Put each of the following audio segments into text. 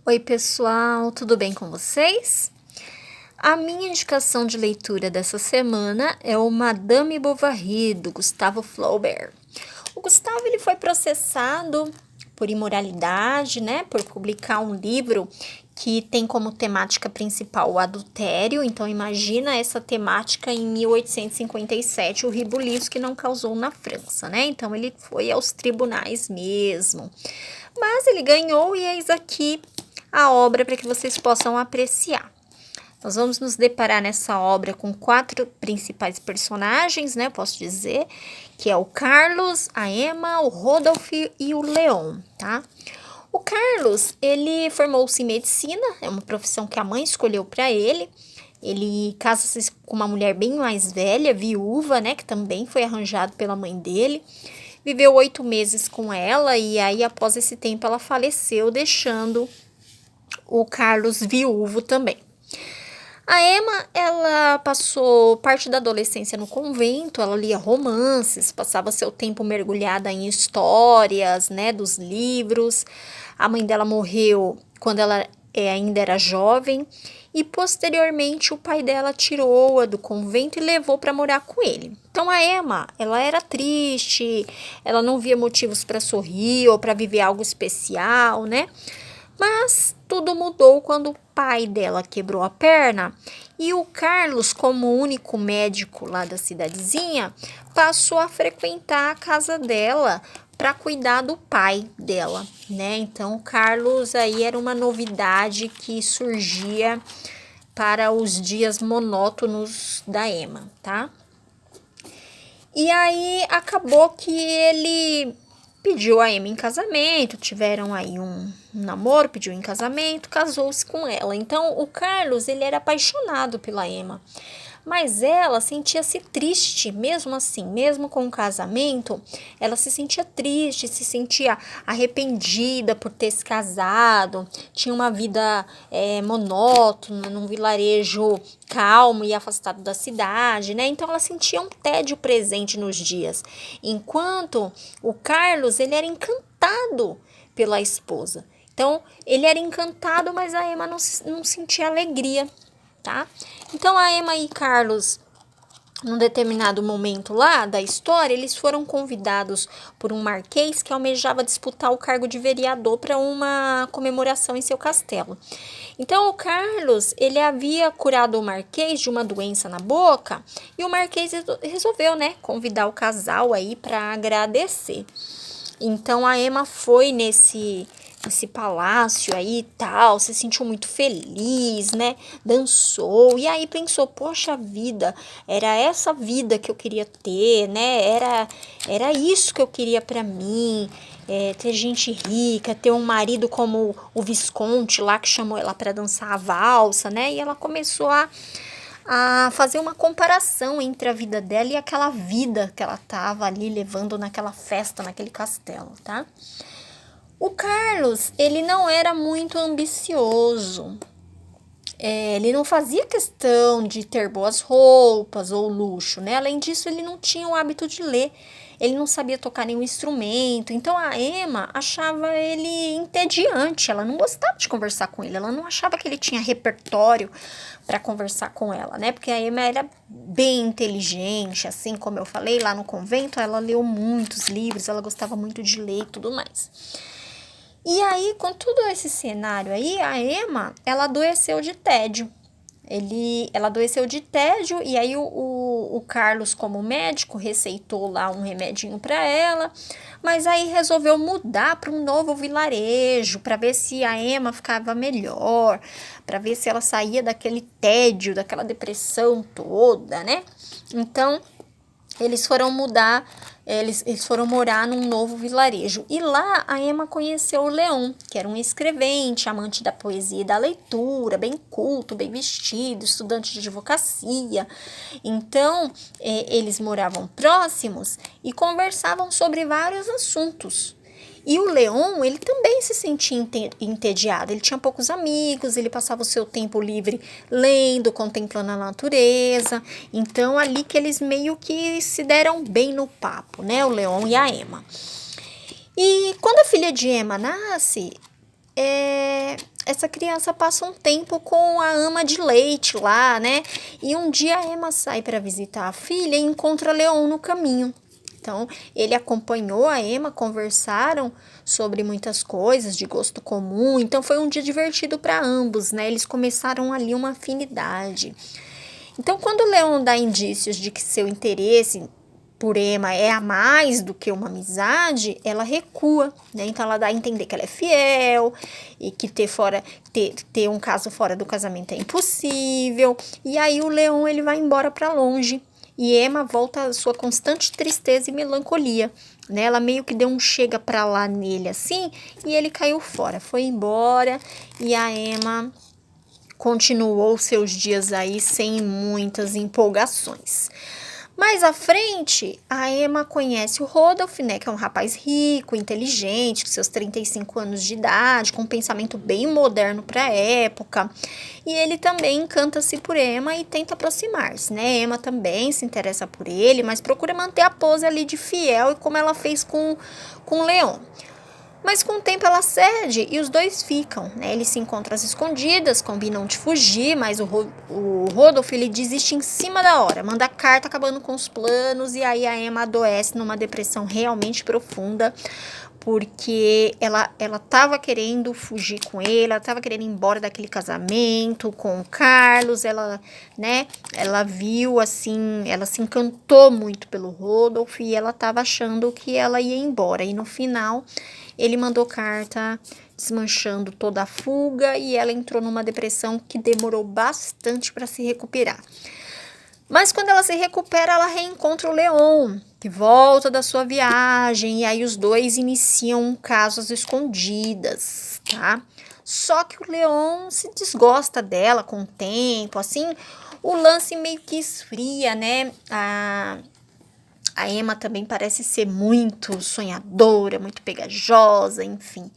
Oi, pessoal, tudo bem com vocês? A minha indicação de leitura dessa semana é o Madame Bovary, do Gustavo Flaubert. O Gustavo ele foi processado por imoralidade, né, por publicar um livro que tem como temática principal o adultério. Então imagina essa temática em 1857, o ribuliço que não causou na França, né? Então ele foi aos tribunais mesmo. Mas ele ganhou e eis aqui a obra para que vocês possam apreciar. Nós vamos nos deparar nessa obra com 4 principais personagens, né? Posso dizer, que é o Carlos, a Emma, o Rodolphe e o Leon, tá? O Carlos, ele formou-se em medicina, é uma profissão que a mãe escolheu para ele. Ele casa-se com uma mulher bem mais velha, viúva, né? Que também foi arranjado pela mãe dele. Viveu 8 meses com ela e aí, após esse tempo, ela faleceu, deixando o Carlos viúvo também. A Emma, ela passou parte da adolescência no convento, ela lia romances, passava seu tempo mergulhada em histórias, né, dos livros. A mãe dela morreu quando ela ainda era jovem e posteriormente o pai dela tirou-a do convento e levou para morar com ele. Então a Emma, ela era triste, ela não via motivos para sorrir ou para viver algo especial, né? Mas tudo mudou quando o pai dela quebrou a perna e o Carlos, como único médico lá da cidadezinha, passou a frequentar a casa dela para cuidar do pai dela, né? Então, o Carlos aí era uma novidade que surgia para os dias monótonos da Emma, tá? E aí acabou que ele pediu a Emma em casamento, tiveram aí um namoro, pediu em casamento, casou-se com ela. Então, o Carlos, ele era apaixonado pela Emma. Mas ela sentia-se triste, mesmo assim, mesmo com o casamento, ela se sentia triste, se sentia arrependida por ter se casado, tinha uma vida monótona, num vilarejo calmo e afastado da cidade, né? Então ela sentia um tédio presente nos dias, enquanto o Carlos, ele era encantado pela esposa. Então, ele era encantado, mas a Emma não sentia alegria, tá? Então, a Emma e Carlos, num determinado momento lá da história, eles foram convidados por um marquês que almejava disputar o cargo de vereador para uma comemoração em seu castelo. Então, o Carlos, ele havia curado o marquês de uma doença na boca e o marquês resolveu, né, convidar o casal aí para agradecer. Então, a Emma foi nesse palácio aí e tal, se sentiu muito feliz, né? Dançou e aí pensou, poxa vida, era essa vida que eu queria ter, né? Era isso que eu queria para mim. Ter gente rica, ter um marido como o Visconde lá que chamou ela para dançar a valsa, né? E ela começou a fazer uma comparação entre a vida dela e aquela vida que ela tava ali levando naquela festa, naquele castelo, tá? O Carlos, ele não era muito ambicioso. Ele não fazia questão de ter boas roupas ou luxo, né? Além disso, ele não tinha o hábito de ler. Ele não sabia tocar nenhum instrumento. Então, a Emma achava ele entediante. Ela não gostava de conversar com ele. Ela não achava que ele tinha repertório para conversar com ela, né? Porque a Emma era bem inteligente, assim como eu falei lá no convento. Ela leu muitos livros, ela gostava muito de ler e tudo mais. E aí, com todo esse cenário aí, a Emma, ela adoeceu de tédio. Ela adoeceu de tédio e aí o Carlos, como médico, receitou lá um remedinho para ela, mas aí resolveu mudar para um novo vilarejo para ver se a Emma ficava melhor, para ver se ela saía daquele tédio, daquela depressão toda, né? Então, eles foram morar num novo vilarejo. E lá a Emma conheceu o Leon, que era um escrevente, amante da poesia e da leitura, bem culto, bem vestido, estudante de advocacia. Então, eles moravam próximos e conversavam sobre vários assuntos. E o Leon, ele também se sentia entediado, ele tinha poucos amigos, ele passava o seu tempo livre lendo, contemplando a natureza. Então, ali que eles meio que se deram bem no papo, né, o Leon e a Emma. E quando a filha de Emma nasce, essa criança passa um tempo com a ama de leite lá, né? E um dia a Emma sai para visitar a filha e encontra Leon no caminho. Então, ele acompanhou a Emma, conversaram sobre muitas coisas de gosto comum. Então, foi um dia divertido para ambos, né? Eles começaram ali uma afinidade. Então, quando o Leon dá indícios de que seu interesse por Emma é a mais do que uma amizade, ela recua, né? Então ela dá a entender que ela é fiel e que ter um caso fora do casamento é impossível. E aí o Leon ele vai embora para longe e Emma volta à sua constante tristeza e melancolia, né? Ela meio que deu um chega para lá nele assim e ele caiu fora, foi embora e a Emma continuou seus dias aí sem muitas empolgações. Mais à frente, a Emma conhece o Rodolph, né, que é um rapaz rico, inteligente, com seus 35 anos de idade, com um pensamento bem moderno para a época. E ele também encanta-se por Emma e tenta aproximar-se, né? Emma também se interessa por ele, mas procura manter a pose ali de fiel, como ela fez com Leon. Mas com o tempo ela cede e os dois ficam, né? Eles se encontram às escondidas, combinam de fugir, mas o Rodolph ele desiste em cima da hora, manda carta acabando com os planos e aí a Emma adoece numa depressão realmente profunda, porque ela tava querendo fugir com ele, ela tava querendo ir embora daquele casamento com o Carlos, ela viu assim, ela se encantou muito pelo Rodolph e ela tava achando que ela ia embora e no final ele mandou carta desmanchando toda a fuga e ela entrou numa depressão que demorou bastante para se recuperar. Mas quando ela se recupera, ela reencontra o Leon, que volta da sua viagem, e aí os dois iniciam um caso às escondidas, tá? Só que o Leon se desgosta dela com o tempo, assim, o lance meio que esfria, né? A Emma também parece ser muito sonhadora, muito pegajosa, enfim.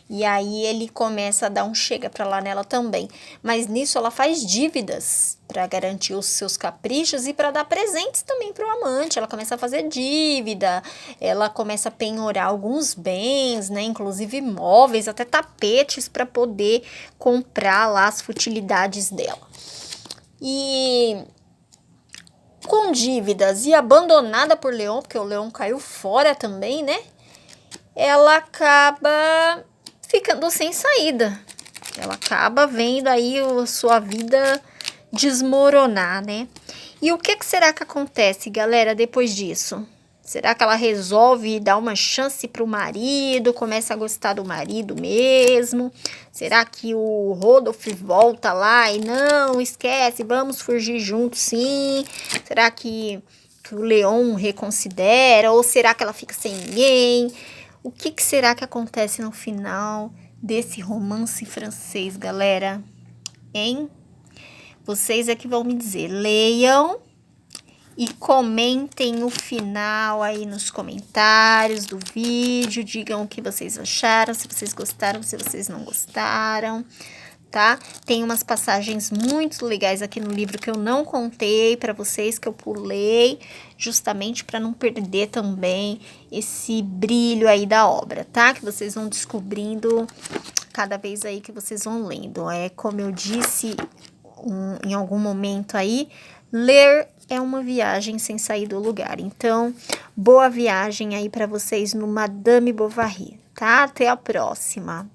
E aí ele começa a dar um chega pra lá nela também. Mas nisso ela faz dívidas para garantir os seus caprichos e para dar presentes também pro amante. Ela começa a fazer dívida, ela começa a penhorar alguns bens, né, inclusive móveis, até tapetes para poder comprar lá as futilidades dela. E com dívidas e abandonada por Leon, porque o Leon caiu fora também, né? Ela acaba ficando sem saída. Ela acaba vendo aí sua vida desmoronar, né? E o que será que acontece, galera, depois disso? Será que ela resolve dar uma chance pro marido, começa a gostar do marido mesmo? Será que o Rodolph volta lá e não, esquece, vamos fugir juntos sim? Será que o Leon reconsidera? Ou será que ela fica sem ninguém? O que será que acontece no final desse romance francês, galera? Hein? Vocês é que vão me dizer. Leiam e comentem o final aí nos comentários do vídeo. Digam o que vocês acharam, se vocês gostaram, se vocês não gostaram, tá? Tem umas passagens muito legais aqui no livro que eu não contei para vocês, que eu pulei, justamente para não perder também esse brilho aí da obra, tá? Que vocês vão descobrindo cada vez aí que vocês vão lendo. É como eu disse em algum momento aí, ler é uma viagem sem sair do lugar. Então, boa viagem aí para vocês no Madame Bovary, tá? Até a próxima!